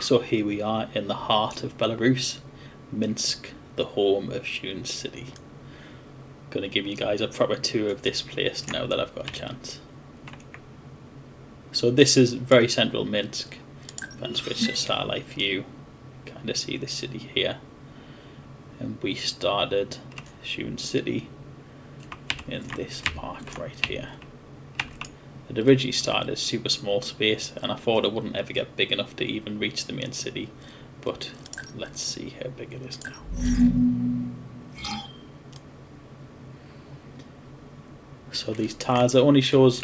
So here we are in the heart of Belarus, Minsk, the home of Shoon City. Gonna give you guys a proper tour of this place now that I've got a chance. So this is very central Minsk. If I switch to satellite view, kind of see the city here. And we started Shoon City in this park right here. It originally started as super small space, and I thought it wouldn't ever get big enough to even reach the main city, but let's see how big it is now. So these tiles, it only shows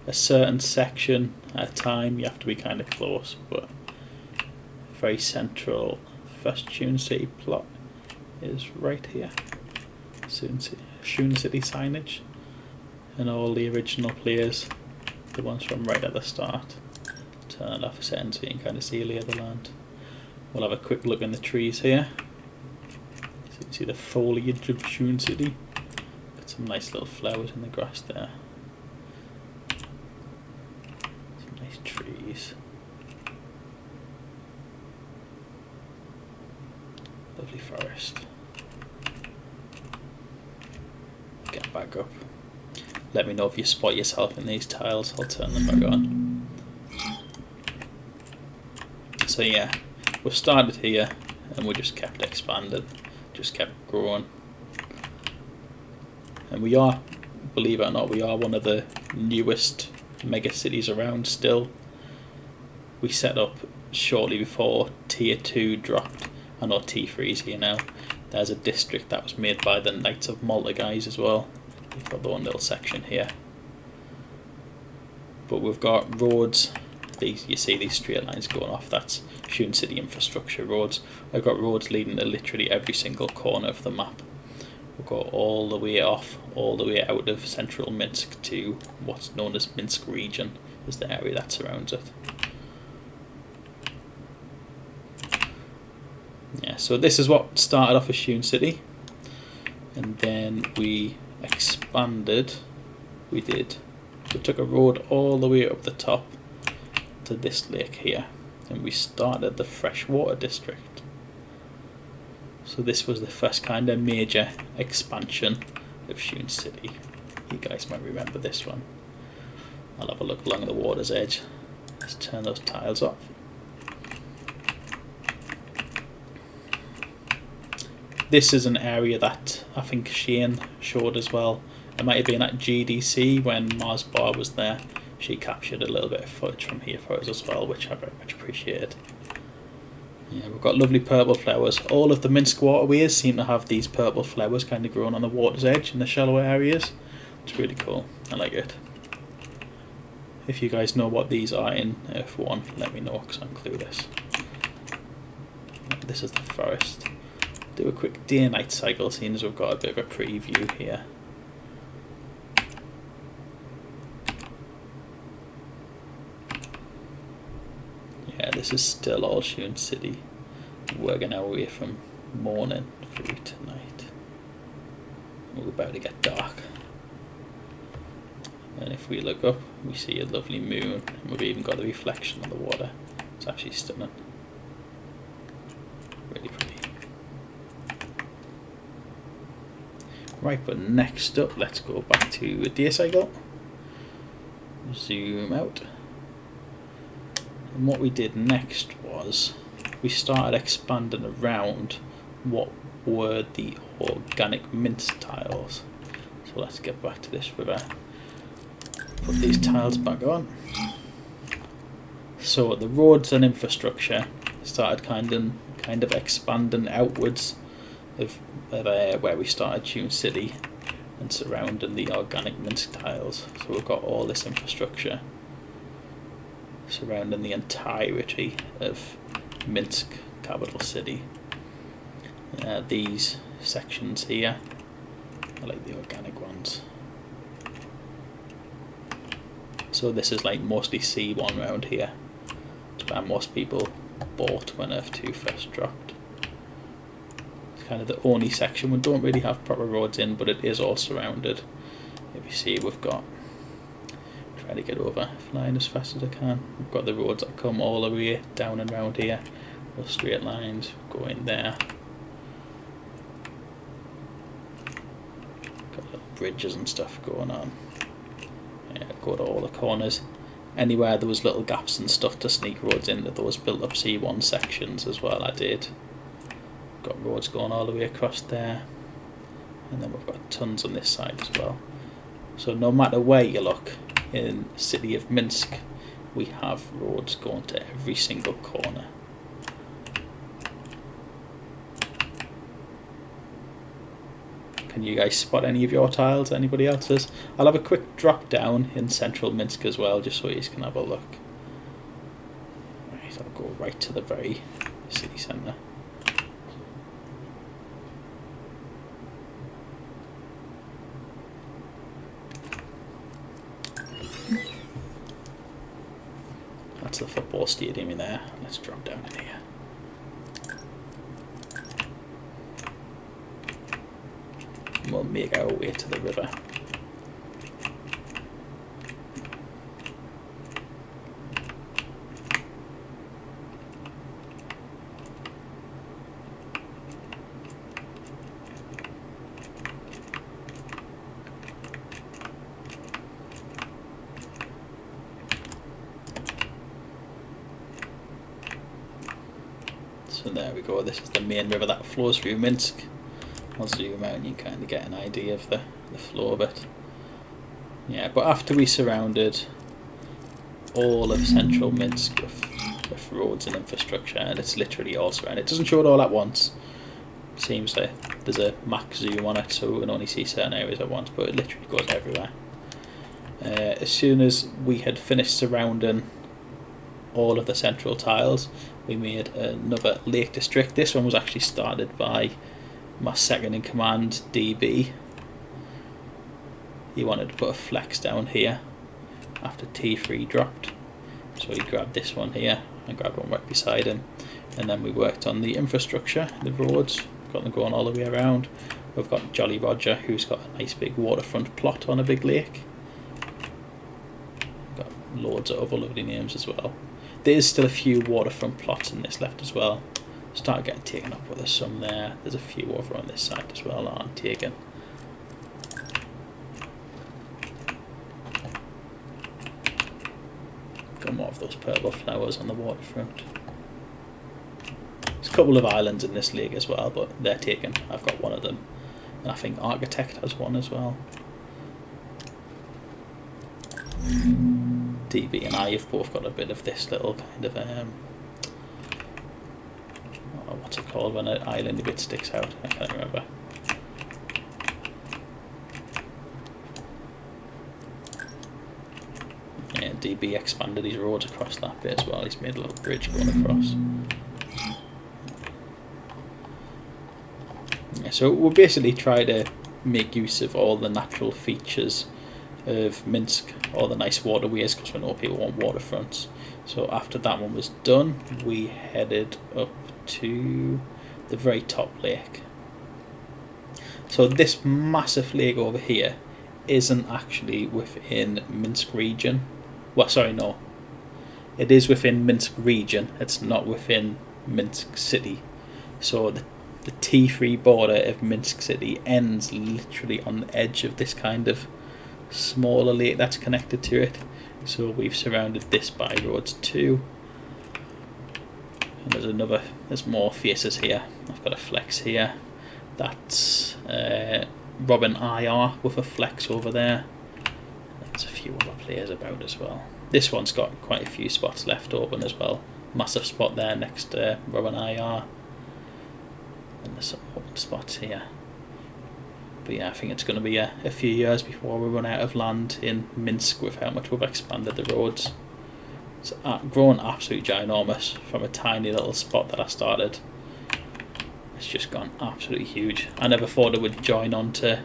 a certain section at a time. You have to be kind of close, but very central first Shoon City plot is right here. Shoon City signage, and all the original players, the ones from right at the start. Turn it off a second so you can kind of see a lay of the land. We'll have a quick look in the trees here. So you can see the foliage of Shoon City. Got some nice little flowers in the grass there. Some nice trees. Lovely forest. Get back up. Let me know if you spot yourself in these tiles, I'll turn them back on. So yeah, we started here and we just kept expanding, just kept growing. And we are, believe it or not, we are one of the newest mega cities around still. We set up shortly before Tier 2 dropped. I know T3 is here now. There's a district that was made by the Knights of Malta guys as well. We've got the one little section here, but we've got roads. These, you see these straight lines going off, that's Shoon City infrastructure roads. I've got roads leading to literally every single corner of the map. We'll go all the way off, all the way out of central Minsk to what's known as Minsk region, is the area that surrounds it. Yeah, so this is what started off as Shoon City, and then we expanded. We took a road all the way up the top to this lake here, and we started the Freshwater District. So this was the first kind of major expansion of Shoon City. You guys might remember this one. I'll have a look along the water's edge. Let's turn those tiles off. This is an area that I think Shun showed as well. It might have been at GDC when Mars Bar was there. She captured a little bit of footage from here for us as well, which I very much appreciated. Yeah, we've got lovely purple flowers. All of the Minsk waterways seem to have these purple flowers kind of growing on the water's edge in the shallower areas. It's really cool. I like it. If you guys know what these are in F1, let me know because I'm clueless. This is the forest. Do a quick day and night cycle, seeing as we've got a bit of a preview here. Yeah, this is still all Shoon City. Working our way from morning through to night. We're about to get dark. And if we look up, we see a lovely moon. And we've even got the reflection on the water. It's actually stunning. Really pretty. Right, but next up, let's go back to a day cycle. Zoom out. And what we did next was we started expanding around what were the organic Minsk tiles. So let's get back to this river. Put these tiles back on. So the roads and infrastructure started kind of expanding outwards of where we started Shoon City and surrounding the organic Minsk tiles. So we've got all this infrastructure surrounding the entirety of Minsk, capital city. These sections here, I like the organic ones. So this is like mostly C1 around here. It's where most people bought when F2 first dropped. It's kind of the only section we don't really have proper roads in, but it is all surrounded. If you see, we've got, try to get over, flying as fast as I can. We've got the roads that come all the way down and around here, Those straight lines go in there. Got little bridges and stuff going on. Yeah, go to all the corners. Anywhere there was little gaps and stuff to sneak roads into those built up C1 sections as well, I did. Got roads going all the way across there. And then we've got tons on this side as well. So no matter where you look in the city of Minsk, we have roads going to every single corner. Can you guys spot any of your tiles? Anybody else's? I'll have a quick drop down in central Minsk as well, just so you can have a look. Right, I'll go right to the very city centre. That's the football stadium in there. Let's drop down in here. We'll make our way to the river. So there we go, this is the main river that flows through Minsk. I'll zoom out and you kind of get an idea of the flow of it. Yeah, but after we surrounded all of central Minsk with roads and infrastructure, and it's literally all surrounded. It doesn't show it all at once. It seems like there's a max zoom on it, so we can only see certain areas at once, but it literally goes everywhere. As soon as we had finished surrounding all of the central tiles, we made another lake district. This one was actually started by my second in command, DB. He wanted to put a flex down here after T3 dropped, so he grabbed this one here and grabbed one right beside him, and then we worked on the infrastructure, the roads, got them going all the way around. We've got Jolly Roger, who's got a nice big waterfront plot on a big lake. Got loads of other lovely names as well. There is still a few waterfront plots in this left as well. Start getting taken up, but there's some there. There's a few over on this side as well that aren't taken. Got more of those purple flowers on the waterfront. There's a couple of islands in this lake as well, but they're taken. I've got one of them, and I think Architect has one as well. DB and I have both got a bit of this little kind of what's it called when an island bit sticks out? I can't remember. Yeah, DB expanded his roads across that bit as well. He's made a little bridge going across. Yeah, so we'll basically try to make use of all the natural features of Minsk, all the nice waterways, because we know people want waterfronts. So after that one was done, we headed up to the very top lake. So this massive lake over here isn't actually within Minsk region. Well, sorry, no. It is within Minsk region. It's not within Minsk city. So the T3 border of Minsk city ends literally on the edge of this kind of smaller lake that's connected to it. So we've surrounded this by roads too. And there's more faces here. I've got a flex here. That's Robin IR with a flex over there. There's a few other players about as well. This one's got quite a few spots left open as well. Massive spot there next to Robin IR. And there's some open spots here. But yeah, I think it's going to be a few years before we run out of land in Minsk with how much we've expanded the roads. It's grown absolutely ginormous from a tiny little spot that I started. It's just gone absolutely huge. I never thought it would join onto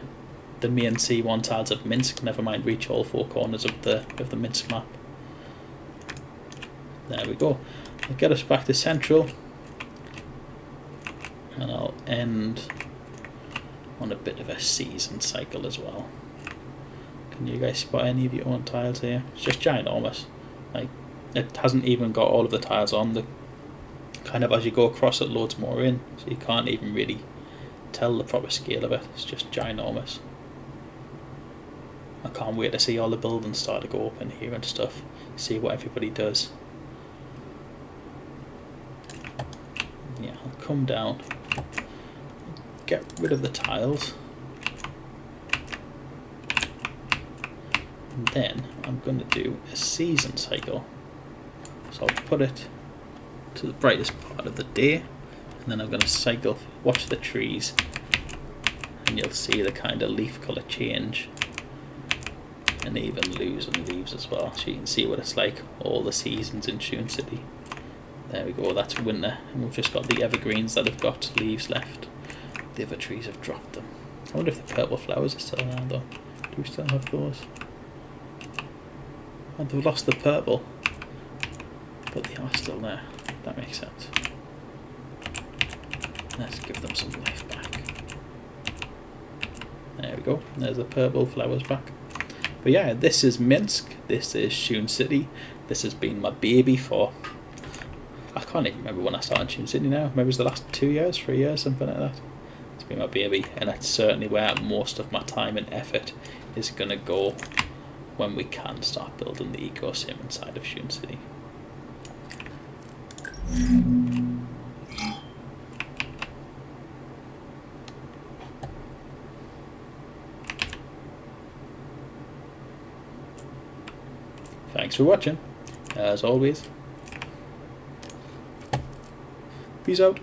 the main C1 tiles of Minsk, never mind reach all four corners of the Minsk map. There we go. I'll get us back to central, and I'll end on a bit of a season cycle as well. Can you guys spot any of your own tiles here? It's just ginormous. Like, it hasn't even got all of the tiles on. The kind of as you go across it, loads more in, so you can't even really tell the proper scale of it. It's just ginormous. I can't wait to see all the buildings start to go up in here and stuff, see what everybody does. Yeah, I'll come down, get rid of the tiles, and then I'm going to do a season cycle. So I'll put it to the brightest part of the day, and then I'm going to cycle, watch the trees, and you'll see the kind of leaf colour change, and even losing leaves as well, so you can see what it's like all the seasons in Shoon City. There we go, that's winter, and we've just got the evergreens that have got leaves left. The other trees have dropped them. I wonder if the purple flowers are still around though. Do we still have those? And they've lost the purple, but they are still there. That makes sense. Let's give them some life back. There we go, there's the purple flowers back. But yeah, this is Minsk, this is Shoon City. This has been my baby for, I can't even remember when I started Shoon City now. Maybe it was the last 2 years, 3 years, something like that. It's been my baby, and that's certainly where most of my time and effort is going to go when we can start building the ecosystem inside of Shoon City. Thanks for watching, as always. Peace out.